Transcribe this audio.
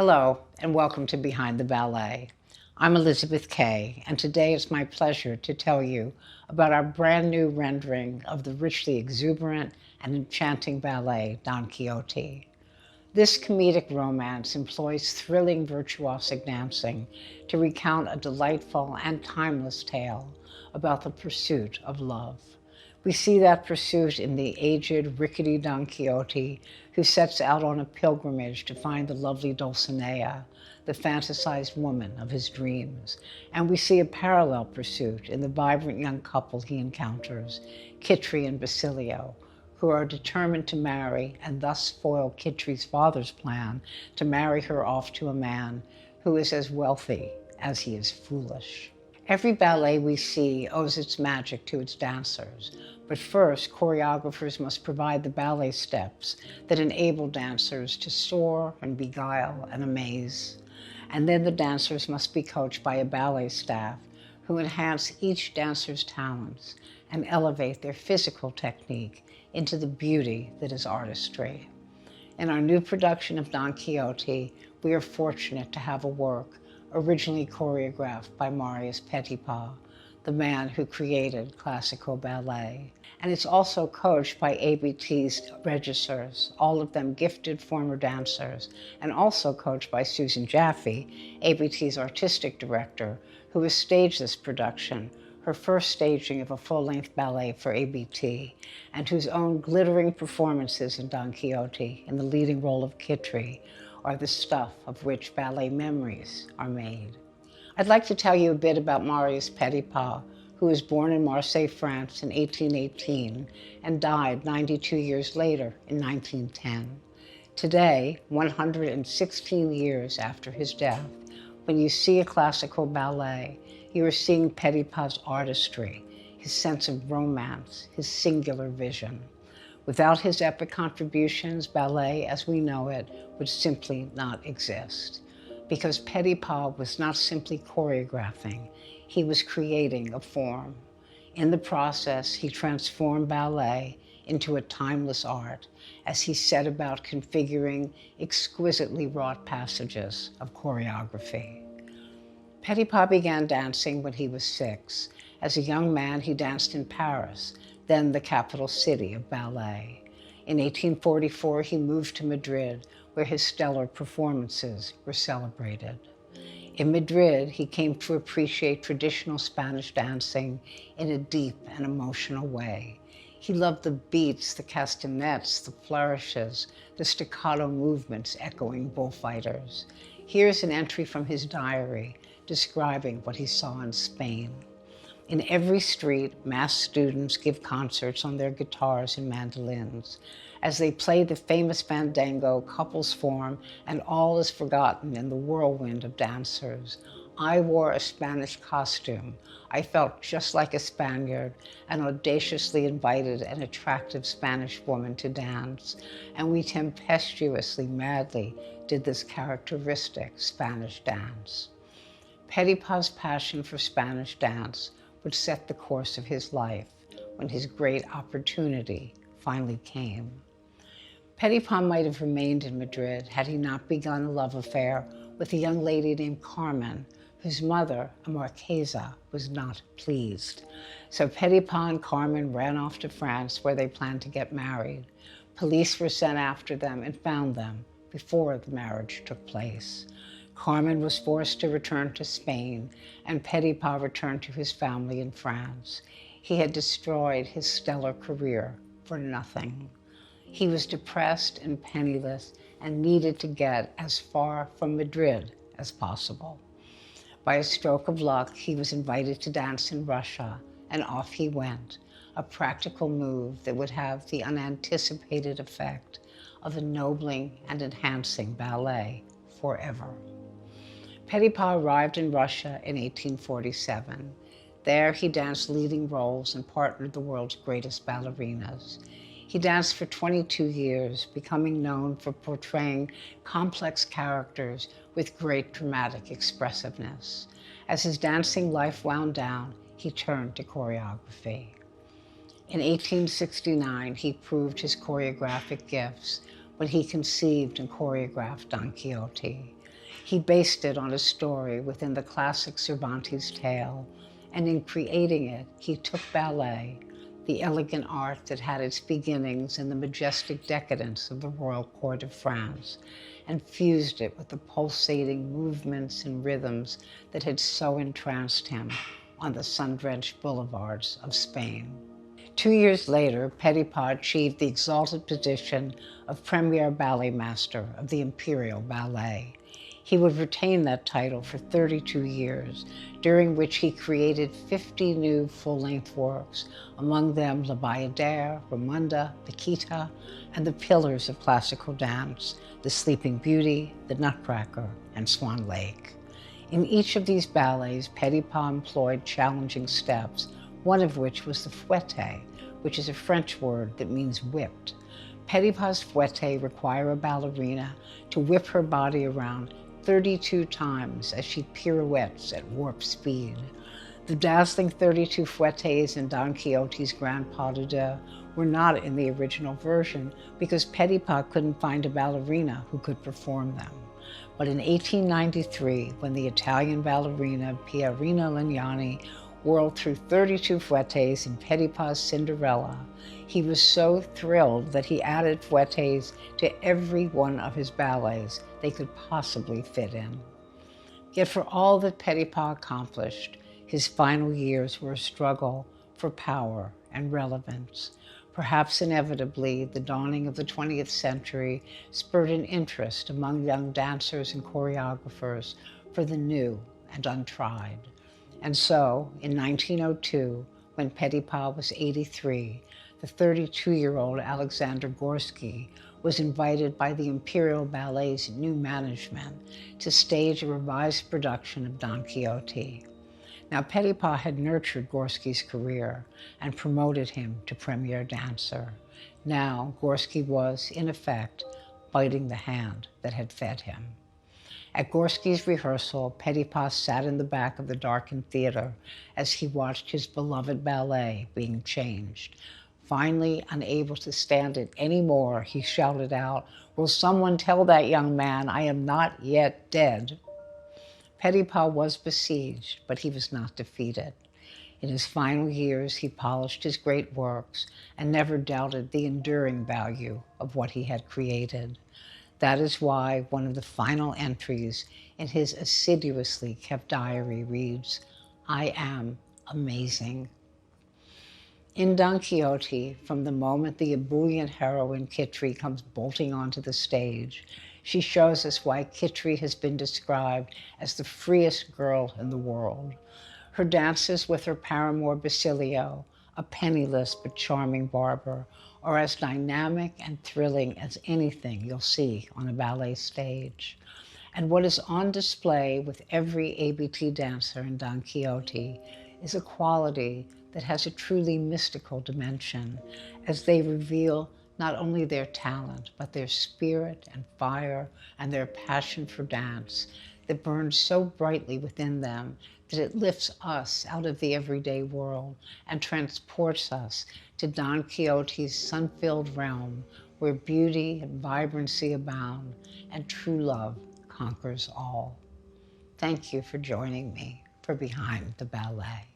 Hello, and welcome to Behind the Ballet. I'm Elizabeth Kaye, and today it's my pleasure to tell you about our brand new rendering of the richly exuberant and enchanting ballet, Don Quixote. This comedic romance employs thrilling virtuosic dancing to recount a delightful and timeless tale about the pursuit of love. We see that pursuit in the aged, rickety Don Quixote who sets out on a pilgrimage to find the lovely Dulcinea, the fantasized woman of his dreams. And we see a parallel pursuit in the vibrant young couple he encounters, Kitri and Basilio, who are determined to marry and thus foil Kitri's father's plan to marry her off to a man who is as wealthy as he is foolish. Every ballet we see owes its magic to its dancers, but first, choreographers must provide the ballet steps that enable dancers to soar and beguile and amaze. And then the dancers must be coached by a ballet staff who enhance each dancer's talents and elevate their physical technique into the beauty that is artistry. In our new production of Don Quixote, we are fortunate to have a work originally choreographed by Marius Petipa, the man who created classical ballet. And it's also coached by ABT's regisseurs, all of them gifted former dancers, and also coached by Susan Jaffe, ABT's artistic director, who has staged this production, her first staging of a full-length ballet for ABT, and whose own glittering performances in Don Quixote in the leading role of Kitri are the stuff of which ballet memories are made. I'd like to tell you a bit about Marius Petipa, who was born in Marseille, France in 1818 and died 92 years later in 1910. Today, 116 years after his death, when you see a classical ballet, you are seeing Petipa's artistry, his sense of romance, his singular vision. Without his epic contributions, ballet as we know it would simply not exist. Because Petipa was not simply choreographing, he was creating a form. In the process, he transformed ballet into a timeless art as he set about configuring exquisitely wrought passages of choreography. Petipa began dancing when he was 6. As a young man, he danced in Paris, then the capital city of ballet. In 1844, he moved to Madrid, where his stellar performances were celebrated. In Madrid, he came to appreciate traditional Spanish dancing in a deep and emotional way. He loved the beats, the castanets, the flourishes, the staccato movements echoing bullfighters. Here's an entry from his diary describing what he saw in Spain. In every street, mass students give concerts on their guitars and mandolins. As they play the famous fandango, couples form, and all is forgotten in the whirlwind of dancers. I wore a Spanish costume. I felt just like a Spaniard and audaciously invited an attractive Spanish woman to dance, and we tempestuously, madly did this characteristic Spanish dance. Petipa's passion for Spanish dance would set the course of his life when his great opportunity finally came. Petipa might have remained in Madrid had he not begun a love affair with a young lady named Carmen, whose mother, a Marquesa, was not pleased. So Petipa and Carmen ran off to France, where they planned to get married. Police were sent after them and found them before the marriage took place. Carmen was forced to return to Spain, and Petipa returned to his family in France. He had destroyed his stellar career for nothing. He was depressed and penniless and needed to get as far from Madrid as possible. By a stroke of luck, he was invited to dance in Russia, and off he went, a practical move that would have the unanticipated effect of ennobling and enhancing ballet forever. Petipa arrived in Russia in 1847. There he danced leading roles and partnered the world's greatest ballerinas. He danced for 22 years, becoming known for portraying complex characters with great dramatic expressiveness. As his dancing life wound down, he turned to choreography. In 1869, he proved his choreographic gifts when he conceived and choreographed Don Quixote. He based it on a story within the classic Cervantes tale, and in creating it, he took ballet, the elegant art that had its beginnings in the majestic decadence of the royal court of France, and fused it with the pulsating movements and rhythms that had so entranced him on the sun-drenched boulevards of Spain. 2 years later, Petipa achieved the exalted position of Premier Ballet Master of the Imperial Ballet. He would retain that title for 32 years, during which he created 50 new full-length works, among them La Bayadere, Ramunda, Paquita, and the pillars of classical dance, The Sleeping Beauty, The Nutcracker, and Swan Lake. In each of these ballets, Petipa employed challenging steps, one of which was the fouette, which is a French word that means whipped. Petipa's fouette require a ballerina to whip her body around 32 times as she pirouettes at warp speed. The dazzling 32 fouettes in Don Quixote's Grand Pas de Deux were not in the original version because Petipa couldn't find a ballerina who could perform them. But in 1893, when the Italian ballerina Pierina Legnani whirled through 32 fouettes in Petipa's Cinderella, he was so thrilled that he added fouettes to every one of his ballets they could possibly fit in. Yet for all that Petipa accomplished, his final years were a struggle for power and relevance. Perhaps inevitably, the dawning of the 20th century spurred an interest among young dancers and choreographers for the new and untried. And so, in 1902, when Petipa was 83, the 32-year-old Alexander Gorsky was invited by the Imperial Ballet's new management to stage a revised production of Don Quixote. Now, Petipa had nurtured Gorsky's career and promoted him to premier dancer. Now, Gorsky was, in effect, biting the hand that had fed him. At Gorsky's rehearsal, Petipa sat in the back of the darkened theater as he watched his beloved ballet being changed. Finally, unable to stand it anymore, he shouted out, "Will someone tell that young man I am not yet dead?" Petipa was besieged, but he was not defeated. In his final years, he polished his great works and never doubted the enduring value of what he had created. That is why one of the final entries in his assiduously kept diary reads, "I am amazing." In Don Quixote, from the moment the ebullient heroine Kitri comes bolting onto the stage, she shows us why Kitri has been described as the freest girl in the world. Her dances with her paramour Basilio, a penniless but charming barber, are as dynamic and thrilling as anything you'll see on a ballet stage. And what is on display with every ABT dancer in Don Quixote is a quality that has a truly mystical dimension, as they reveal not only their talent, but their spirit and fire and their passion for dance that burns so brightly within them that it lifts us out of the everyday world and transports us to Don Quixote's sun-filled realm where beauty and vibrancy abound and true love conquers all. Thank you for joining me for Behind the Ballet.